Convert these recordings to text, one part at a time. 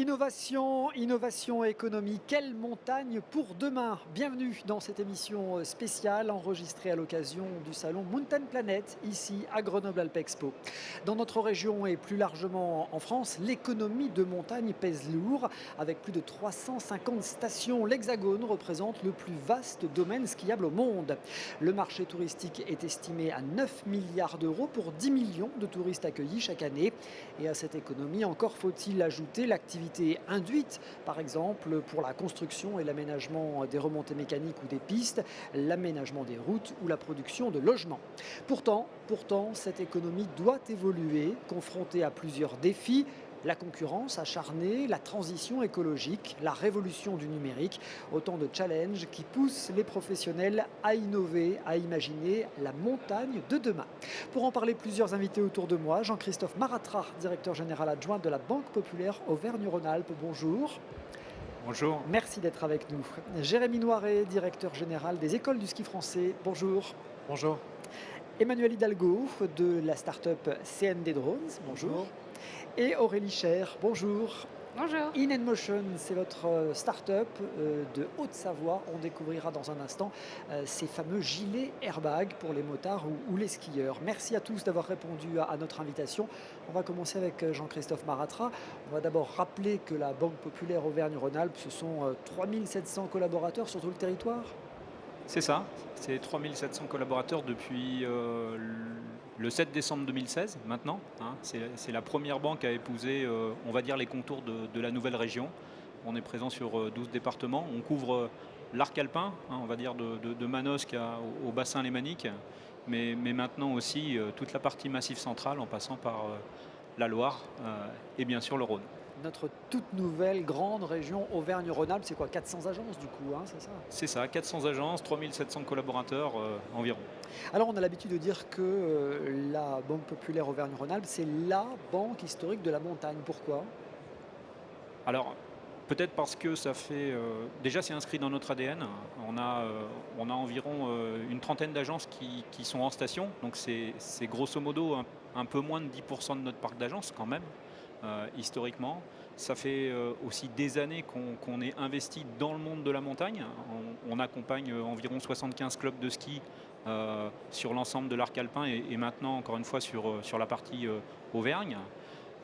Innovation, innovation économique, quelle montagne pour demain? Bienvenue dans cette émission spéciale enregistrée à l'occasion du salon Mountain Planet, ici à Grenoble Alpes Expo. Dans notre région et plus largement en France, l'économie de montagne pèse lourd. Avec plus de 350 stations, l'Hexagone représente le plus vaste domaine skiable au monde. Le marché touristique est estimé à 9 milliards d'euros pour 10 millions de touristes accueillis chaque année. Et à cette économie, encore faut-il ajouter l'activité induite, par exemple pour la construction et l'aménagement des remontées mécaniques ou des pistes, l'aménagement des routes ou la production de logements. Pourtant, cette économie doit évoluer, confrontée à plusieurs défis. La concurrence acharnée, la transition écologique, la révolution du numérique, autant de challenges qui poussent les professionnels à innover, à imaginer la montagne de demain. Pour en parler, plusieurs invités autour de moi. Jean-Christophe Maratra, directeur général adjoint de la Banque Populaire Auvergne-Rhône-Alpes. Bonjour. Bonjour. Merci d'être avec nous. Jérémy Noiret, directeur général des écoles du ski français. Bonjour. Bonjour. Emmanuel Hidalgo de la start-up CND Drones. Bonjour. Et Aurélie Cher, bonjour. Bonjour. InNMotion, c'est votre start-up de Haute-Savoie. On découvrira dans un instant ces fameux gilets airbag pour les motards ou les skieurs. Merci à tous d'avoir répondu à notre invitation. On va commencer avec Jean-Christophe Maratra. On va d'abord rappeler que la Banque Populaire Auvergne-Rhône-Alpes, ce sont 3700 collaborateurs sur tout le territoire. C'est ça, c'est 3700 collaborateurs depuis le 7 décembre 2016 maintenant. C'est la première banque à épouser, on va dire, les contours de la nouvelle région. On est présent sur 12 départements. On couvre l'arc alpin, on va dire de Manosque au bassin lémanique, mais maintenant aussi toute la partie massif central en passant par la Loire et bien sûr le Rhône. Notre toute nouvelle grande région Auvergne-Rhône-Alpes, c'est quoi, 400 agences du coup, c'est ça? C'est ça, 400 agences, 3700 collaborateurs environ. Alors on a l'habitude de dire que la Banque Populaire Auvergne-Rhône-Alpes, c'est la banque historique de la montagne. Pourquoi? Alors, peut-être parce que ça fait... déjà, c'est inscrit dans notre ADN. On a environ une trentaine d'agences qui sont en station. Donc, c'est grosso modo un peu moins de 10% de notre parc d'agences quand même. Historiquement. Ça fait aussi des années qu'on est investi dans le monde de la montagne. On accompagne environ 75 clubs de ski sur l'ensemble de l'arc alpin et maintenant, encore une fois, sur la partie Auvergne.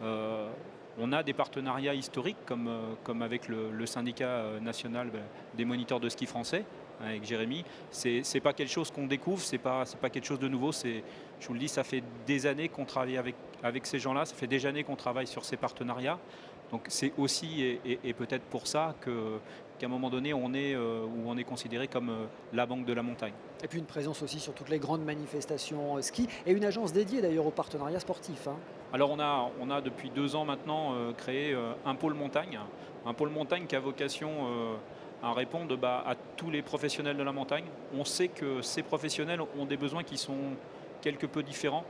On a des partenariats historiques comme avec le syndicat national des moniteurs de ski français, avec Jérémy. C'est pas quelque chose qu'on découvre, c'est pas quelque chose de nouveau. Je vous le dis, ça fait des années qu'on travaille avec ces gens-là, ça fait des années qu'on travaille sur ces partenariats. Donc c'est aussi et peut-être pour ça qu'à un moment donné on est considéré comme la banque de la montagne. Et puis une présence aussi sur toutes les grandes manifestations ski et une agence dédiée d'ailleurs aux partenariats sportifs. Alors on a depuis 2 ans maintenant créé un pôle montagne qui a vocation à répondre à tous les professionnels de la montagne. On sait que ces professionnels ont des besoins qui sont quelque peu différents.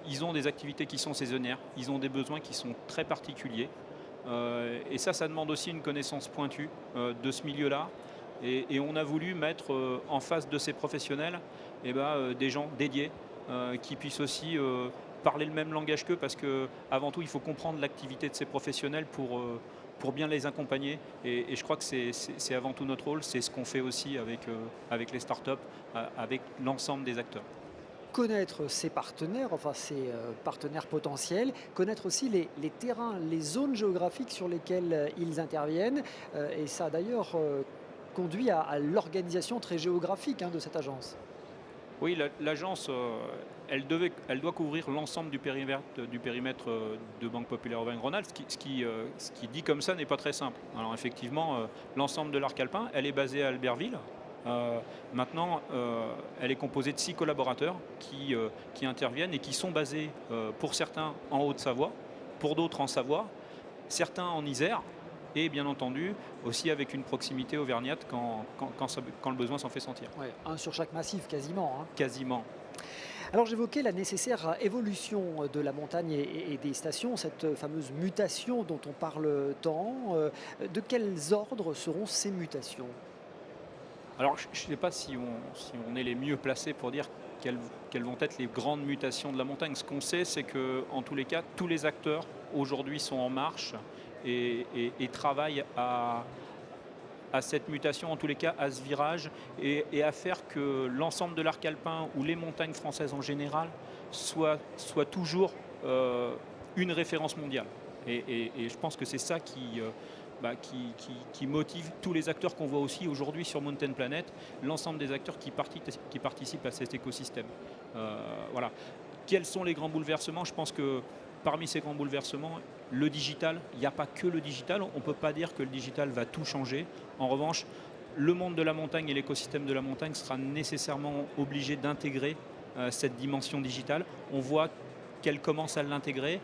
Ils ont des activités qui sont saisonnières, ils ont des besoins qui sont très particuliers. Et ça demande aussi une connaissance pointue de ce milieu-là. Et on a voulu mettre en face de ces professionnels des gens dédiés qui puissent aussi parler le même langage qu'eux, parce qu'avant tout, il faut comprendre l'activité de ces professionnels pour bien les accompagner. Et je crois que c'est avant tout notre rôle, c'est ce qu'on fait aussi avec les startups, avec l'ensemble des acteurs. Connaître ses partenaires, enfin ses partenaires potentiels, connaître aussi les terrains, les zones géographiques sur lesquelles ils interviennent. Et ça a d'ailleurs conduit à l'organisation très géographique de cette agence. Oui, l'agence, elle doit couvrir l'ensemble du périmètre de Banque Populaire Auvergne-Rhône-Alpes, ce qui dit comme ça n'est pas très simple. Alors effectivement, l'ensemble de l'arc alpin, elle est basée à Albertville. Maintenant, elle est composée de 6 collaborateurs qui interviennent et qui sont basés pour certains en Haute-Savoie, pour d'autres en Savoie, certains en Isère et bien entendu aussi avec une proximité auvergnate quand le besoin s'en fait sentir. Ouais, un sur chaque massif quasiment. Quasiment. Alors j'évoquais la nécessaire évolution de la montagne et des stations, cette fameuse mutation dont on parle tant. De quels ordres seront ces mutations ? Alors, je ne sais pas si on est les mieux placés pour dire quelles vont être les grandes mutations de la montagne. Ce qu'on sait, c'est qu'en tous les cas, tous les acteurs aujourd'hui sont en marche et travaille à cette mutation, en tous les cas à ce virage, et à faire que l'ensemble de l'arc alpin ou les montagnes françaises en général soient toujours une référence mondiale. Et je pense que c'est ça qui motive tous les acteurs qu'on voit aussi aujourd'hui sur Mountain Planet, l'ensemble des acteurs qui participent à cet écosystème. Voilà. Quels sont les grands bouleversements? Je pense que parmi ces grands bouleversements, le digital, il n'y a pas que le digital. On ne peut pas dire que le digital va tout changer. En revanche, le monde de la montagne et l'écosystème de la montagne sera nécessairement obligé d'intégrer cette dimension digitale. On voit qu'elle commence à l'intégrer.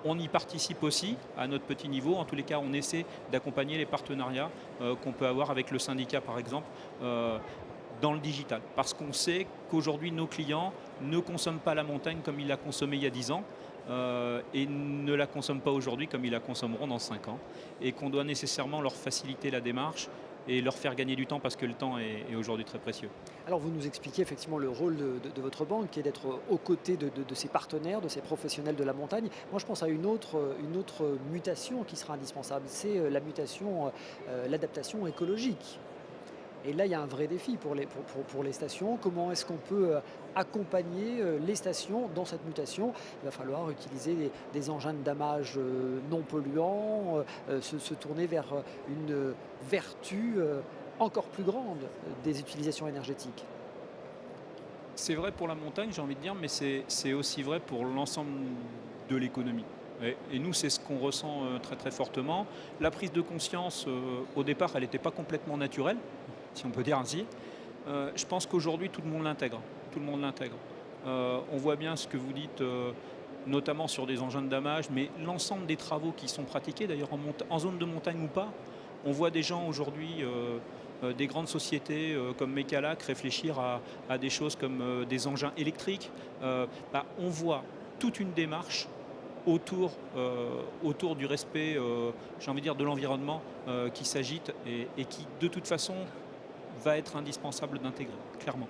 On y participe aussi à notre petit niveau. En tous les cas, on essaie d'accompagner les partenariats qu'on peut avoir avec le syndicat, par exemple, dans le digital. Parce qu'on sait qu'aujourd'hui, nos clients ne consomment pas la montagne comme ils la consommaient il y a 10 ans. Et ne la consomment pas aujourd'hui comme ils la consommeront dans 5 ans. Et qu'on doit nécessairement leur faciliter la démarche et leur faire gagner du temps parce que le temps est aujourd'hui très précieux. Alors vous nous expliquez effectivement le rôle de votre banque qui est d'être aux côtés de ses partenaires, de ses professionnels de la montagne. Moi je pense à une autre mutation qui sera indispensable, c'est la mutation, l'adaptation écologique. Et là, il y a un vrai défi pour les stations. Comment est-ce qu'on peut accompagner les stations dans cette mutation? Il va falloir utiliser des engins de damage non polluants, se tourner vers une vertu encore plus grande des utilisations énergétiques. C'est vrai pour la montagne, j'ai envie de dire, mais c'est aussi vrai pour l'ensemble de l'économie. Et nous, c'est ce qu'on ressent très très fortement. La prise de conscience, au départ, elle n'était pas complètement naturelle, si on peut dire ainsi. Je pense qu'aujourd'hui, tout le monde l'intègre. Tout le monde l'intègre. On voit bien ce que vous dites, notamment sur des engins de damage, mais l'ensemble des travaux qui sont pratiqués, d'ailleurs en zone de montagne ou pas, on voit des gens aujourd'hui, des grandes sociétés comme Mecalac réfléchir à des choses comme des engins électriques. On voit toute une démarche autour du respect, j'ai envie de dire, de l'environnement qui s'agite et qui, de toute façon, va être indispensable d'intégrer, clairement.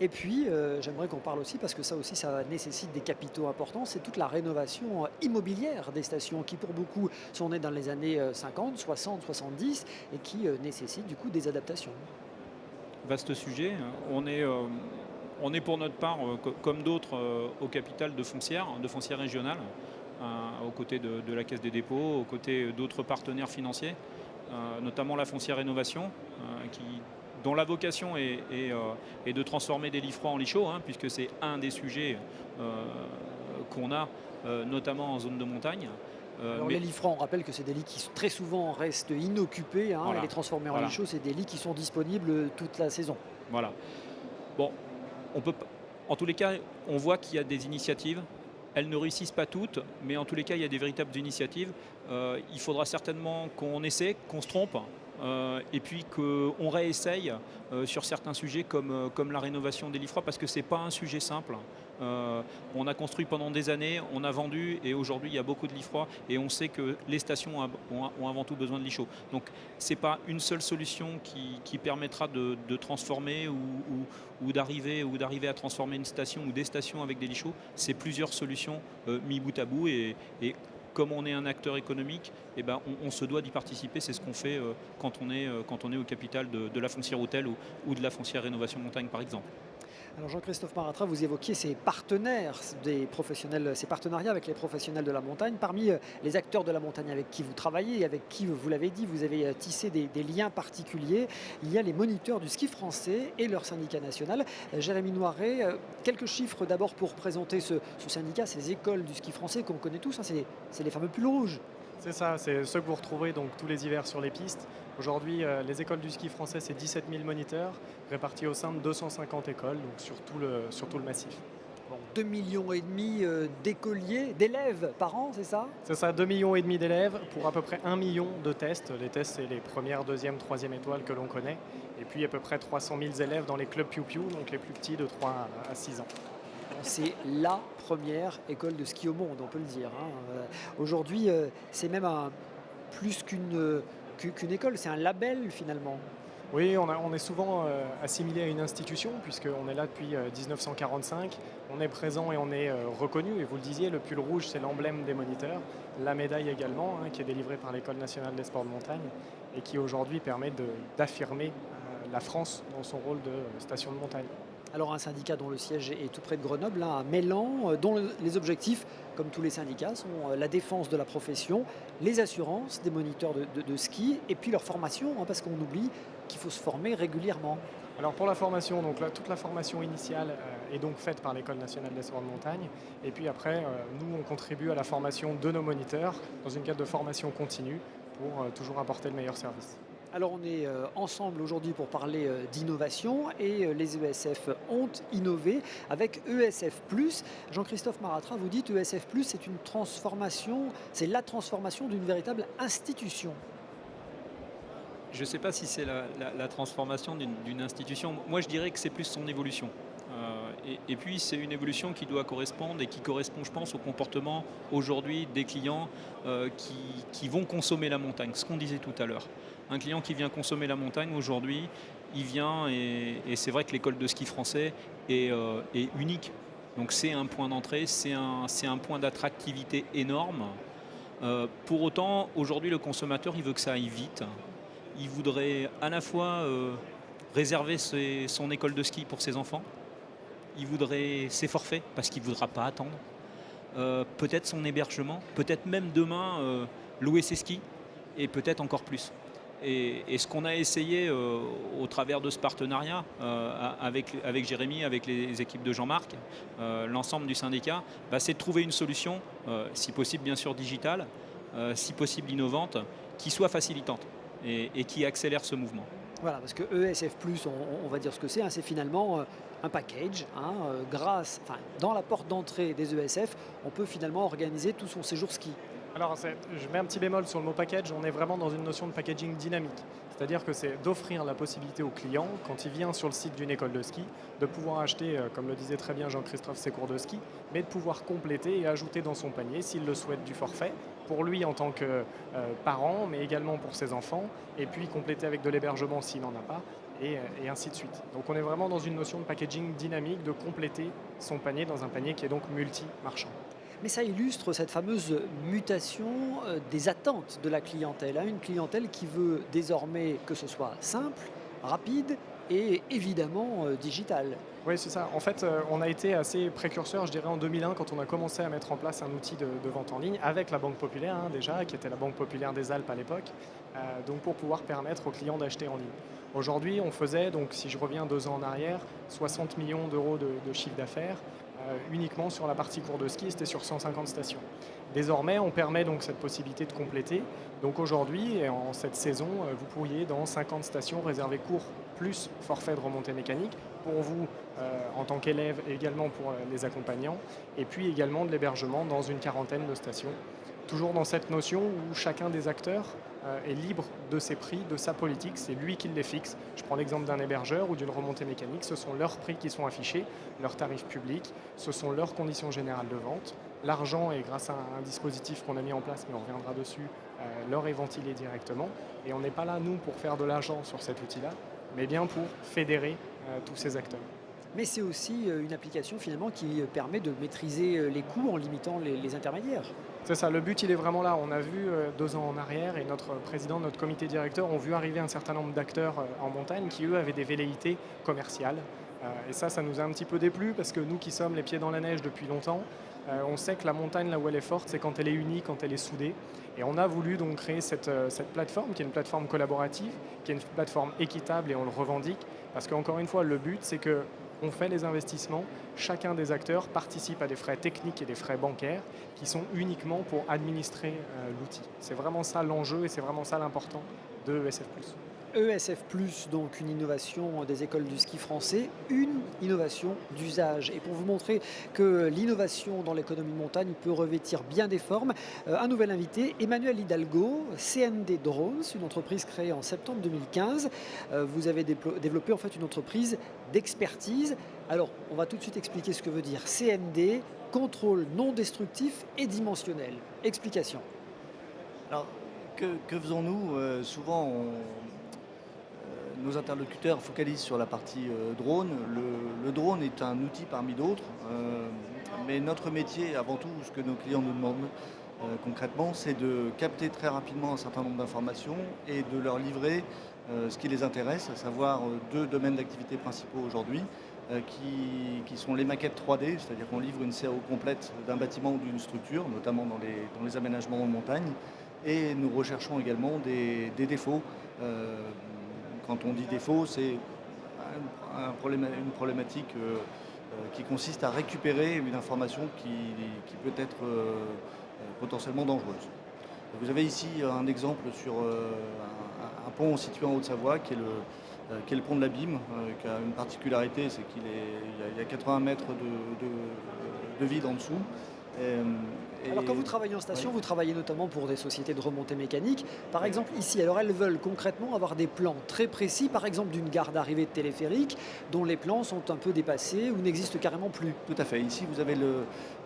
Et puis, j'aimerais qu'on parle aussi, parce que ça aussi, ça nécessite des capitaux importants, c'est toute la rénovation immobilière des stations qui, pour beaucoup, sont nées dans les années 50, 60, 70 et qui nécessitent du coup des adaptations. Vaste sujet. On est pour notre part, comme d'autres, au capital de foncières régionales, aux côtés de la Caisse des dépôts, aux côtés d'autres partenaires financiers, notamment la foncière rénovation, dont la vocation est de transformer des lits froids en lits chauds, puisque c'est un des sujets qu'on a, notamment en zone de montagne. Alors les lits froids, on rappelle que c'est des lits qui très souvent restent inoccupés, Voilà. et les transformer en Voilà. lits chauds, c'est des lits qui sont disponibles toute la saison. Voilà. Bon, en tous les cas, on voit qu'il y a des initiatives. Elles ne réussissent pas toutes, mais en tous les cas, il y a des véritables initiatives. Il faudra certainement qu'on essaie, qu'on se trompe, et puis qu'on réessaye sur certains sujets comme la rénovation des lits froids, parce que ce n'est pas un sujet simple. On a construit pendant des années, on a vendu, et aujourd'hui il y a beaucoup de lits froids, et on sait que les stations ont avant tout besoin de lits chauds. Donc ce n'est pas une seule solution qui permettra de transformer ou d'arriver à transformer une station ou des stations avec des lits chauds. C'est plusieurs solutions mis bout à bout, et comme on est un acteur économique, on se doit d'y participer. C'est ce qu'on fait quand on est au capital de la foncière hôtel ou de la foncière rénovation montagne, par exemple. Alors Jean-Christophe Maratra, vous évoquiez ces partenaires des professionnels, ces partenariats avec les professionnels de la montagne. Parmi les acteurs de la montagne avec qui vous travaillez, avec qui, vous l'avez dit, vous avez tissé des liens particuliers, il y a les moniteurs du ski français et leur syndicat national. Jérémy Noiret, quelques chiffres d'abord pour présenter ce syndicat, ces écoles du ski français qu'on connaît tous, c'est les fameux pulls rouges. C'est ça, c'est ceux que vous retrouvez donc tous les hivers sur les pistes. Aujourd'hui, les écoles du ski français, c'est 17 000 moniteurs répartis au sein de 250 écoles, donc sur tout le massif. Bon, 2,5 millions d'écoliers, d'élèves par an, c'est ça? C'est ça, 2,5 millions d'élèves pour à peu près 1 million de tests. Les tests, c'est les premières, deuxième, troisième étoiles que l'on connaît. Et puis à peu près 300 000 élèves dans les clubs Piu-Piu, donc les plus petits de 3 à 6 ans. C'est la première école de ski au monde, on peut le dire. Aujourd'hui, c'est même plus qu'une école, c'est un label finalement. Oui, on est souvent assimilé à une institution, puisqu'on est là depuis 1945. On est présent et on est reconnu. Et vous le disiez, le pull rouge, c'est l'emblème des moniteurs. La médaille également, hein, qui est délivrée par l'École nationale des sports de montagne et qui aujourd'hui permet d'affirmer la France dans son rôle de station de montagne. Alors un syndicat dont le siège est tout près de Grenoble, hein, à Mélan, dont les objectifs, comme tous les syndicats, sont la défense de la profession, les assurances des moniteurs de ski et puis leur formation, hein, parce qu'on oublie qu'il faut se former régulièrement. Alors pour la formation, donc là, toute la formation initiale est donc faite par l'École nationale des sports de montagne. Et puis après, nous, on contribue à la formation de nos moniteurs dans une cadre de formation continue pour toujours apporter le meilleur service. Alors on est ensemble aujourd'hui pour parler d'innovation et les ESF ont innové avec ESF+. Jean-Christophe Maratra, vous dites ESF+, c'est une transformation, c'est la transformation d'une véritable institution. Je ne sais pas si c'est la transformation d'une institution. Moi, je dirais que c'est plus son évolution. Et puis, c'est une évolution qui doit correspondre et qui correspond, je pense, au comportement aujourd'hui des clients qui vont consommer la montagne. Ce qu'on disait tout à l'heure. Un client qui vient consommer la montagne, aujourd'hui, il vient et c'est vrai que l'école de ski français est unique. Donc, c'est un point d'entrée, c'est un point d'attractivité énorme. Pour autant, aujourd'hui, le consommateur, il veut que ça aille vite. Il voudrait à la fois réserver son école de ski pour ses enfants. Il voudrait ses forfaits parce qu'il ne voudra pas attendre. Peut-être son hébergement, peut-être même demain louer ses skis et peut-être encore plus. Et ce qu'on a essayé au travers de ce partenariat avec Jérémy, avec les équipes de Jean-Marc, l'ensemble du syndicat, c'est de trouver une solution, si possible bien sûr digitale, si possible innovante, qui soit facilitante et qui accélère ce mouvement. Voilà, parce que ESF+, on va dire ce que c'est, hein, c'est finalement un package. Hein, dans la porte d'entrée des ESF, on peut finalement organiser tout son séjour ski. Alors, je mets un petit bémol sur le mot package, on est vraiment dans une notion de packaging dynamique. C'est-à-dire que c'est d'offrir la possibilité au client, quand il vient sur le site d'une école de ski, de pouvoir acheter, comme le disait très bien Jean-Christophe, ses cours de ski, mais de pouvoir compléter et ajouter dans son panier, s'il le souhaite, du forfait, pour lui en tant que parent, mais également pour ses enfants, et puis compléter avec de l'hébergement s'il n'en a pas, et ainsi de suite. Donc on est vraiment dans une notion de packaging dynamique, de compléter son panier dans un panier qui est donc multi-marchand. Mais ça illustre cette fameuse mutation des attentes de la clientèle. Hein, une clientèle qui veut désormais que ce soit simple, rapide et évidemment digital. Oui, c'est ça. En fait, on a été assez précurseur, je dirais, en 2001, quand on a commencé à mettre en place un outil de vente en ligne avec la Banque Populaire, hein, déjà, qui était la Banque Populaire des Alpes à l'époque, donc pour pouvoir permettre aux clients d'acheter en ligne. Aujourd'hui, on faisait, donc si je reviens 2 ans en arrière, 60 millions d'euros de chiffre d'affaires, uniquement sur la partie cours de ski, c'était sur 150 stations. Désormais, on permet donc cette possibilité de compléter. Donc aujourd'hui, et en cette saison, vous pourriez dans 50 stations réserver cours plus forfait de remontée mécanique pour vous en tant qu'élève et également pour les accompagnants, et puis également de l'hébergement dans une quarantaine de stations. Toujours dans cette notion où chacun des acteurs est libre de ses prix, de sa politique, c'est lui qui les fixe. Je prends l'exemple d'un hébergeur ou d'une remontée mécanique, ce sont leurs prix qui sont affichés, leurs tarifs publics, ce sont leurs conditions générales de vente. L'argent est, grâce à un dispositif qu'on a mis en place, mais on reviendra dessus, leur est ventilé directement. Et on n'est pas là, nous, pour faire de l'argent sur cet outil-là, mais bien pour fédérer tous ces acteurs. Mais c'est aussi une application finalement qui permet de maîtriser les coûts en limitant les intermédiaires. C'est ça, le but il est vraiment là. On a vu 2 ans en arrière et notre président, notre comité directeur ont vu arriver un certain nombre d'acteurs en montagne qui eux avaient des velléités commerciales. Et ça nous a un petit peu déplu parce que nous qui sommes les pieds dans la neige depuis longtemps, on sait que la montagne là où elle est forte, c'est quand elle est unie, quand elle est soudée. Et on a voulu donc créer cette plateforme qui est une plateforme collaborative, qui est une plateforme équitable et on le revendique. Parce qu'encore une fois, le but c'est que on fait les investissements, chacun des acteurs participe à des frais techniques et des frais bancaires qui sont uniquement pour administrer l'outil. C'est vraiment ça l'enjeu et c'est vraiment ça l'important de ESF+. ESF+, donc une innovation des écoles du ski français, une innovation d'usage. Et pour vous montrer que l'innovation dans l'économie de montagne peut revêtir bien des formes, un nouvel invité, Emmanuel Hidalgo, CND Drones, une entreprise créée en septembre 2015. Vous avez développé en fait une entreprise d'expertise. Alors, on va tout de suite expliquer ce que veut dire CND, contrôle non destructif et dimensionnel. Explication. Alors, que faisons-nous Souvent, nos interlocuteurs focalisent sur la partie drone. Le drone est un outil parmi d'autres, mais notre métier, avant tout, ce que nos clients nous demandent concrètement, c'est de capter très rapidement un certain nombre d'informations et de leur livrer ce qui les intéresse, à savoir deux domaines d'activité principaux aujourd'hui, qui sont les maquettes 3D, c'est-à-dire qu'on livre une CAO complète d'un bâtiment ou d'une structure, notamment dans les aménagements en montagne, et nous recherchons également des défauts. Quand on dit défaut, c'est une problématique qui consiste à récupérer une information qui peut être potentiellement dangereuse. Vous avez ici un exemple sur un pont situé en Haute-Savoie qui est le pont de l'Abîme, qui a une particularité, c'est il y a 80 mètres de vide en dessous. Alors quand vous travaillez en station, Oui. vous travaillez notamment pour des sociétés de remontée mécanique. Par Oui. exemple ici, alors elles veulent concrètement avoir des plans très précis, par exemple d'une gare d'arrivée de téléphérique, dont les plans sont un peu dépassés ou n'existent carrément plus. Tout à fait. Ici, vous avez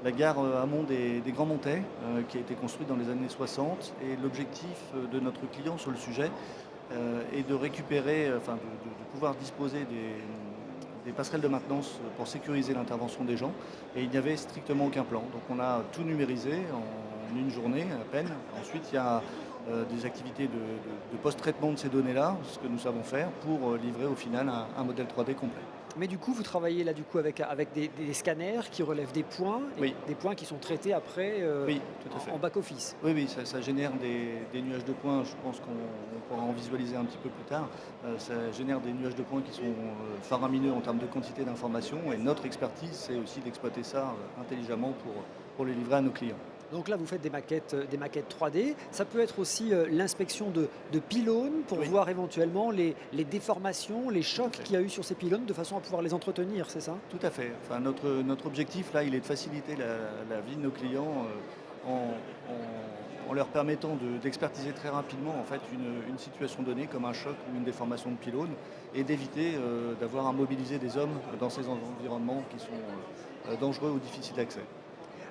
la gare amont des Grands Montais, qui a été construite dans les années 60. Et l'objectif de notre client sur le sujet est de récupérer, de pouvoir disposer des passerelles de maintenance pour sécuriser l'intervention des gens. Et il n'y avait strictement aucun plan. Donc on a tout numérisé en une journée à peine. Ensuite, il y a des activités de post-traitement de ces données-là, ce que nous savons faire, pour livrer au final un modèle 3D complet. Mais du coup, vous travaillez là du coup avec des scanners qui relèvent des points, et Oui. des points qui sont traités après Oui, tout à fait. en back-office. Oui, ça génère des nuages de points, je pense qu'on pourra en visualiser un petit peu plus tard. Ça génère des nuages de points qui sont faramineux en termes de quantité d'informations et notre expertise, c'est aussi d'exploiter ça intelligemment pour les livrer à nos clients. Donc là, vous faites des maquettes 3D. Ça peut être aussi l'inspection de pylônes pour Oui. voir éventuellement les déformations, les chocs fait. qu'il y a eu sur ces pylônes de façon à pouvoir les entretenir, c'est ça? Tout à fait. Enfin, notre objectif, là, il est de faciliter la vie de nos clients en leur permettant d'expertiser très rapidement en fait, une situation donnée comme un choc ou une déformation de pylône et d'éviter d'avoir à mobiliser des hommes dans ces environnements qui sont dangereux ou difficiles d'accès.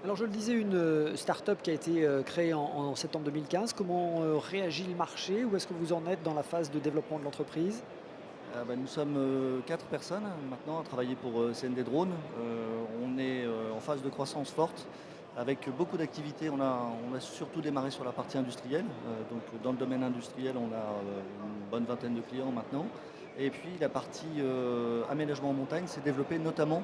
Alors je le disais, une start-up qui a été créée en septembre 2015. Comment réagit le marché? Où est-ce que vous en êtes dans la phase de développement de l'entreprise? Nous sommes 4 personnes maintenant à travailler pour CND Drone. On est en phase de croissance forte avec beaucoup d'activités. On a surtout démarré sur la partie industrielle. Donc dans le domaine industriel, on a une bonne vingtaine de clients maintenant. Et puis la partie aménagement en montagne s'est développée notamment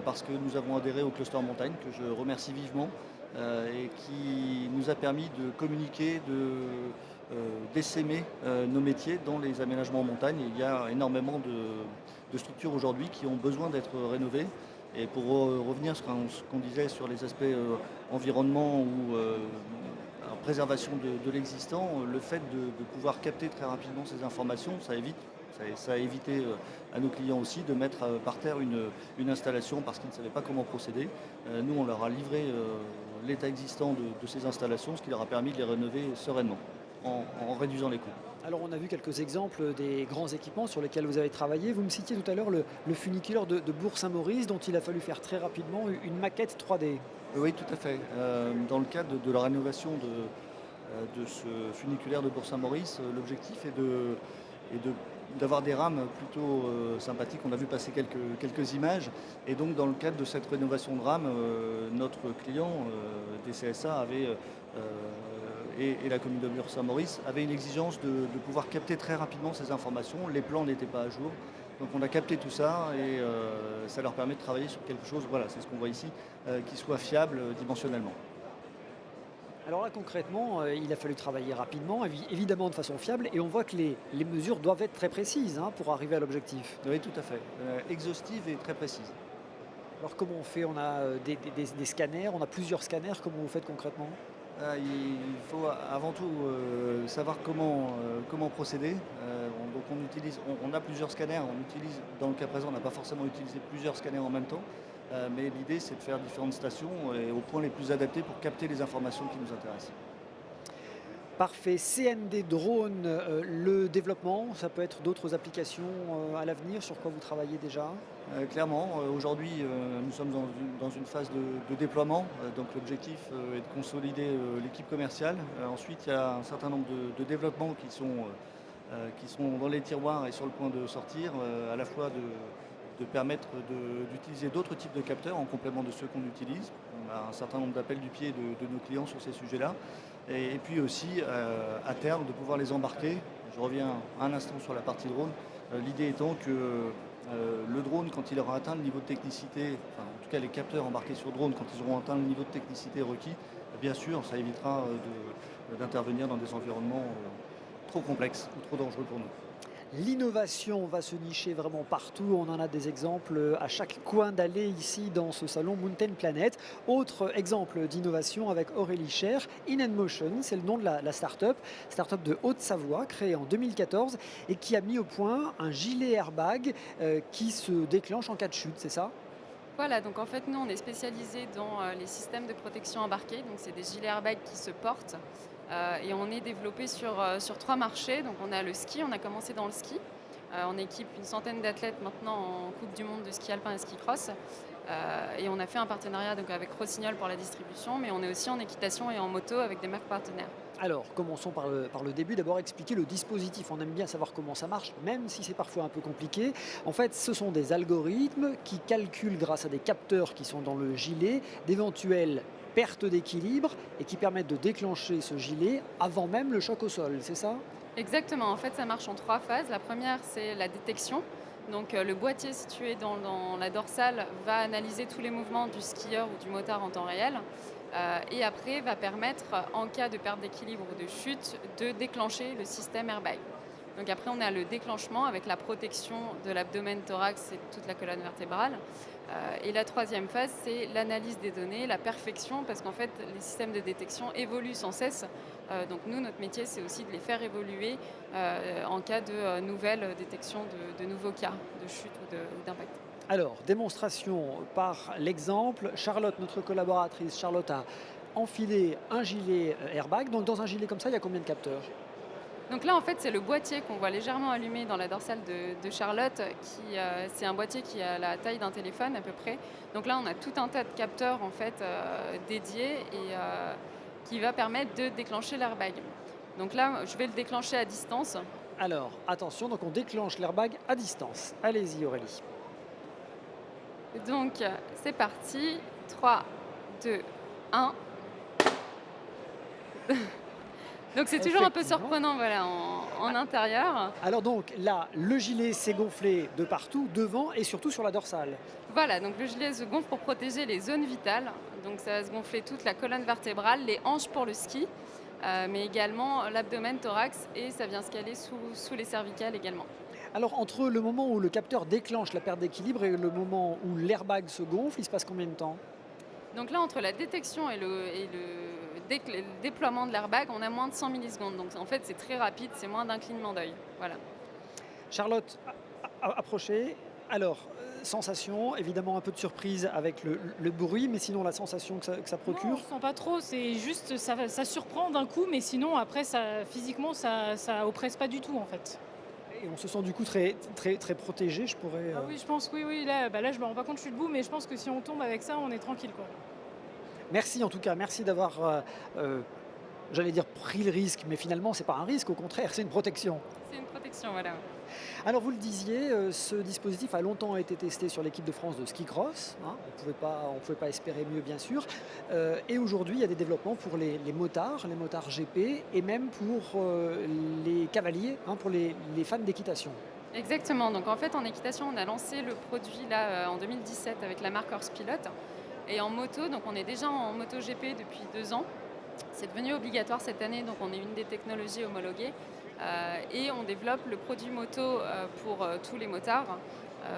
parce que nous avons adhéré au cluster montagne, que je remercie vivement, et qui nous a permis de communiquer, d'essaimer nos métiers dans les aménagements en montagne. Et il y a énormément de structures aujourd'hui qui ont besoin d'être rénovées. Et pour revenir sur ce qu'on disait sur les aspects environnement ou préservation de l'existant, le fait de pouvoir capter très rapidement ces informations, ça a évité à nos clients aussi de mettre par terre une installation parce qu'ils ne savaient pas comment procéder. Nous, on leur a livré l'état existant de ces installations, ce qui leur a permis de les rénover sereinement, en réduisant les coûts. Alors on a vu quelques exemples des grands équipements sur lesquels vous avez travaillé. Vous me citiez tout à l'heure le funiculaire de Bourg-Saint-Maurice dont il a fallu faire très rapidement une maquette 3D. Oui, tout à fait. Dans le cadre de la rénovation de ce funiculaire de Bourg-Saint-Maurice, l'objectif est d'avoir des rames plutôt sympathiques. On a vu passer quelques images. Et donc, dans le cadre de cette rénovation de rames, notre client, DCSA, et la commune de Bourg-Saint-Maurice avait une exigence de pouvoir capter très rapidement ces informations. Les plans n'étaient pas à jour. Donc on a capté tout ça et ça leur permet de travailler sur quelque chose, voilà, c'est ce qu'on voit ici, qui soit fiable dimensionnellement. Alors là concrètement, il a fallu travailler rapidement, évidemment de façon fiable, et on voit que les mesures doivent être très précises pour arriver à l'objectif. Oui, tout à fait. Exhaustive et très précise. Alors comment on fait? On a des scanners, on a plusieurs scanners, comment vous faites concrètement? Il faut avant tout savoir comment procéder. Donc on a plusieurs scanners. Dans le cas présent, on n'a pas forcément utilisé plusieurs scanners en même temps. Mais l'idée, c'est de faire différentes stations et aux points les plus adaptés pour capter les informations qui nous intéressent. Parfait. CND Drone, le développement, ça peut être d'autres applications à l'avenir sur quoi vous travaillez déjà? Clairement, aujourd'hui, nous sommes dans une phase de déploiement. Donc l'objectif est de consolider l'équipe commerciale. Ensuite, il y a un certain nombre de développements qui sont qui sont dans les tiroirs et sur le point de sortir, à la fois de permettre d'utiliser d'autres types de capteurs en complément de ceux qu'on utilise. On a un certain nombre d'appels du pied de nos clients sur ces sujets-là. Et puis aussi, à terme, de pouvoir les embarquer. Je reviens un instant sur la partie drone. L'idée étant que le drone, quand il aura atteint le niveau de technicité, enfin, en tout cas les capteurs embarqués sur drone, quand ils auront atteint le niveau de technicité requis, bien sûr, ça évitera d'intervenir dans des environnements trop complexes ou trop dangereux pour nous. L'innovation va se nicher vraiment partout. On en a des exemples à chaque coin d'allée ici dans ce salon Mountain Planet. Autre exemple d'innovation avec Aurélie Cher, In&Motion, c'est le nom de la start-up de Haute-Savoie, créée en 2014 et qui a mis au point un gilet airbag qui se déclenche en cas de chute, c'est ça? Voilà, donc en fait, nous, on est spécialisé dans les systèmes de protection embarqués. Donc, c'est des gilets airbags qui se portent. Et on est développé sur 3 marchés. Donc, on a le ski, on a commencé dans le ski. On équipe une centaine d'athlètes maintenant en Coupe du Monde de ski alpin et ski cross. Et on a fait un partenariat donc, avec Rossignol pour la distribution, mais on est aussi en équitation et en moto avec des marques partenaires. Alors, commençons par le début. D'abord, expliquer le dispositif. On aime bien savoir comment ça marche, même si c'est parfois un peu compliqué. En fait, ce sont des algorithmes qui calculent, grâce à des capteurs qui sont dans le gilet, d'éventuelles pertes d'équilibre et qui permettent de déclencher ce gilet avant même le choc au sol. C'est ça? Exactement, en fait, ça marche en 3 phases. La première, c'est la détection. Donc, le boîtier situé dans la dorsale va analyser tous les mouvements du skieur ou du motard en temps réel. Et après va permettre, en cas de perte d'équilibre ou de chute, de déclencher le système airbag. Donc après, on a le déclenchement avec la protection de l'abdomen, thorax et de toute la colonne vertébrale. Et la troisième phase, c'est l'analyse des données, la perfection, parce qu'en fait, les systèmes de détection évoluent sans cesse. Donc nous, notre métier, c'est aussi de les faire évoluer en cas de nouvelles détections de nouveaux cas de chute ou d'impact. Alors, démonstration par l'exemple. Charlotte, notre collaboratrice, Charlotte a enfilé un gilet airbag. Donc, dans un gilet comme ça, il y a combien de capteurs? Donc là, en fait, c'est le boîtier qu'on voit légèrement allumé dans la dorsale de Charlotte. C'est un boîtier qui a la taille d'un téléphone à peu près. Donc là, on a tout un tas de capteurs en fait dédiés et qui va permettre de déclencher l'airbag. Donc là, je vais le déclencher à distance. Alors, attention, donc on déclenche l'airbag à distance. Allez-y, Aurélie. Donc, c'est parti. 3, 2, 1. Donc, c'est toujours un peu Effectivement. surprenant voilà, en intérieur. Alors donc, là, le gilet s'est gonflé de partout, devant et surtout sur la dorsale. Voilà, donc le gilet se gonfle pour protéger les zones vitales. Donc, ça va se gonfler toute la colonne vertébrale, les hanches pour le ski, mais également l'abdomen, thorax, et ça vient se caler sous les cervicales également. Alors, entre le moment où le capteur déclenche la perte d'équilibre et le moment où l'airbag se gonfle, il se passe combien de temps? Donc là, entre la détection et le déploiement de l'airbag, on a moins de 100 millisecondes. Donc en fait, c'est très rapide, c'est moins d'un clignement d'œil. Voilà. Charlotte, approchez. Alors, sensation, évidemment un peu de surprise avec le bruit, mais sinon la sensation que ça Non, on procure. ne sent pas trop, c'est juste ça surprend d'un coup, mais sinon après physiquement ça oppresse pas du tout en fait. Et on se sent du coup très, très, très protégé, je pourrais... Ah oui, je pense oui, là je me rends pas compte, je suis debout, mais je pense que si on tombe avec ça, on est tranquille quoi. Merci en tout cas, merci d'avoir, j'allais dire pris le risque, mais finalement c'est pas un risque, au contraire, c'est une protection. C'est une protection, voilà. Alors vous le disiez, ce dispositif a longtemps été testé sur l'équipe de France de ski cross, hein, on ne pouvait pas espérer mieux bien sûr, et aujourd'hui il y a des développements pour les motards GP, et même pour les cavaliers, hein, pour les fans d'équitation. Exactement. Donc en fait, en équitation, on a lancé le produit là en 2017 avec la marque Horse Pilot. Et en moto, donc on est déjà en moto GP depuis 2 ans. C'est devenu obligatoire cette année, donc on est une des technologies homologuées. Et on développe le produit moto pour tous les motards,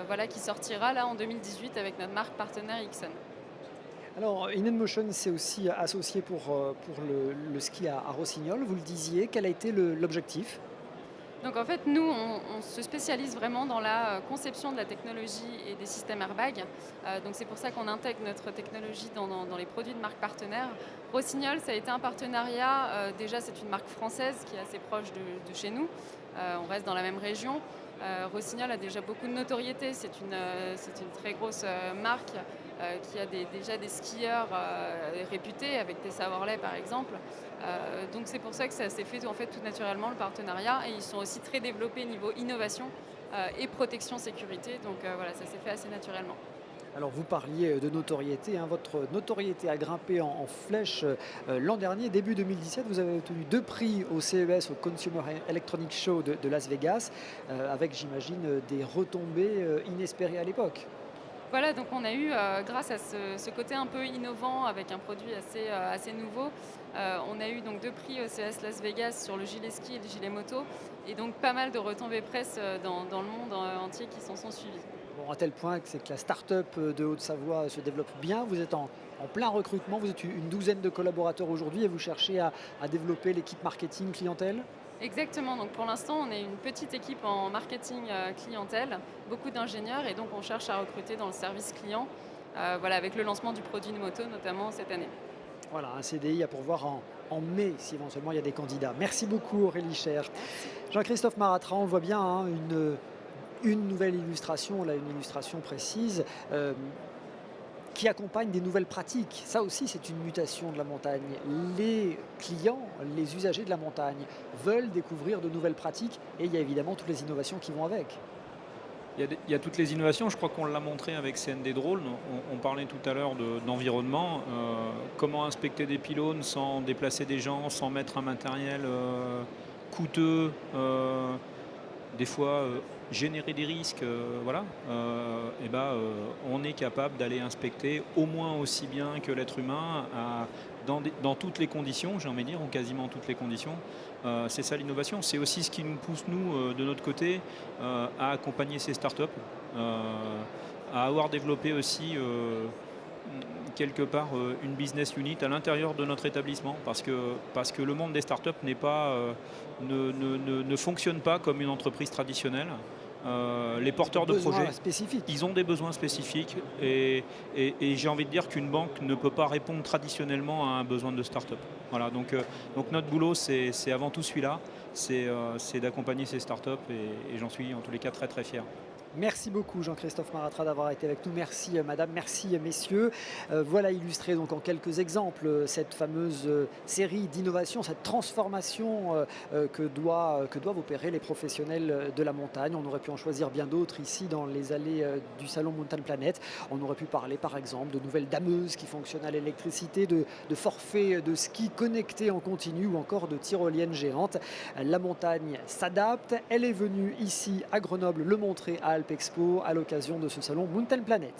voilà, qui sortira là en 2018 avec notre marque partenaire Ixon. Alors, In&Motion s'est aussi associé pour le ski à Rossignol, vous le disiez, quel a été l'objectif? Donc en fait, nous, on se spécialise vraiment dans la conception de la technologie et des systèmes airbags. Donc c'est pour ça qu'on intègre notre technologie dans les produits de marque partenaire. Rossignol, ça a été un partenariat. Déjà, c'est une marque française qui est assez proche de chez nous. On reste dans la même région. Rossignol a déjà beaucoup de notoriété. C'est une très grosse marque qui a déjà des skieurs réputés avec Tessa Worley par exemple. Donc c'est pour ça que ça s'est fait en fait tout naturellement le partenariat, et ils sont aussi très développés niveau innovation et protection sécurité. Donc voilà, ça s'est fait assez naturellement. Alors vous parliez de notoriété, hein. Votre notoriété a grimpé en flèche l'an dernier, début 2017. Vous avez obtenu 2 prix au CES, au Consumer Electronics Show de Las Vegas, avec j'imagine des retombées inespérées à l'époque. Voilà, donc on a eu, grâce à ce côté un peu innovant avec un produit assez nouveau, on a eu donc 2 prix au CES Las Vegas sur le gilet ski et le gilet moto, et donc pas mal de retombées presse dans le monde entier qui s'en sont suivies. Bon, à tel point que c'est que la start-up de Haute-Savoie se développe bien. Vous êtes en plein recrutement, vous êtes une douzaine de collaborateurs aujourd'hui et vous cherchez à développer l'équipe marketing clientèle. Exactement, donc pour l'instant on est une petite équipe en marketing clientèle, beaucoup d'ingénieurs, et donc on cherche à recruter dans le service client, voilà, avec le lancement du produit de moto notamment cette année. Voilà, un CDI à pourvoir en mai si éventuellement il y a des candidats. Merci beaucoup Aurélie Cher. Jean-Christophe Maratra, on voit bien, hein, une nouvelle illustration, là une illustration précise, qui accompagne des nouvelles pratiques. Ça aussi, c'est une mutation de la montagne. Les clients, les usagers de la montagne veulent découvrir de nouvelles pratiques, et il y a évidemment toutes les innovations qui vont avec. Il y a toutes les innovations, je crois qu'on l'a montré avec CND Drone. On parlait tout à l'heure d'environnement. Comment inspecter des pylônes sans déplacer des gens, sans mettre un matériel coûteux, des fois générer des risques, voilà. On est capable d'aller inspecter au moins aussi bien que l'être humain dans toutes les conditions, j'ai envie de dire, ou quasiment toutes les conditions. C'est ça l'innovation. C'est aussi ce qui nous pousse, nous, de notre côté, à accompagner ces startups, à avoir développé aussi quelque part une business unit à l'intérieur de notre établissement, parce que le monde des startups ne fonctionne pas comme une entreprise traditionnelle. Les porteurs de projets, ils ont des besoins spécifiques, et j'ai envie de dire qu'une banque ne peut pas répondre traditionnellement à un besoin de start-up. Voilà, donc notre boulot, c'est avant tout celui-là, c'est d'accompagner ces start-up, et j'en suis en tous les cas très très fier. Merci beaucoup Jean-Christophe Maratra d'avoir été avec nous. Merci madame, merci messieurs. Voilà illustré donc en quelques exemples cette fameuse série d'innovations, cette transformation que doivent opérer les professionnels de la montagne. On aurait pu en choisir bien d'autres ici dans les allées du salon Mountain Planet. On aurait pu parler par exemple de nouvelles dameuses qui fonctionnent à l'électricité, de forfaits de ski connectés en continu, ou encore de tyroliennes géantes. La montagne s'adapte. Elle est venue ici à Grenoble le montrer à Alpexpo à l'occasion de ce salon Mountain Planet.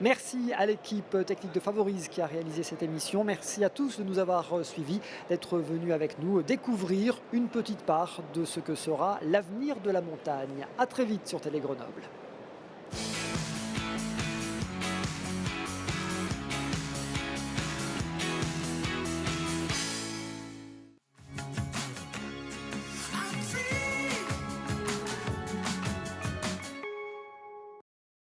Merci à l'équipe technique de Favorise qui a réalisé cette émission. Merci à tous de nous avoir suivis, d'être venus avec nous découvrir une petite part de ce que sera l'avenir de la montagne. À très vite sur Télé Grenoble.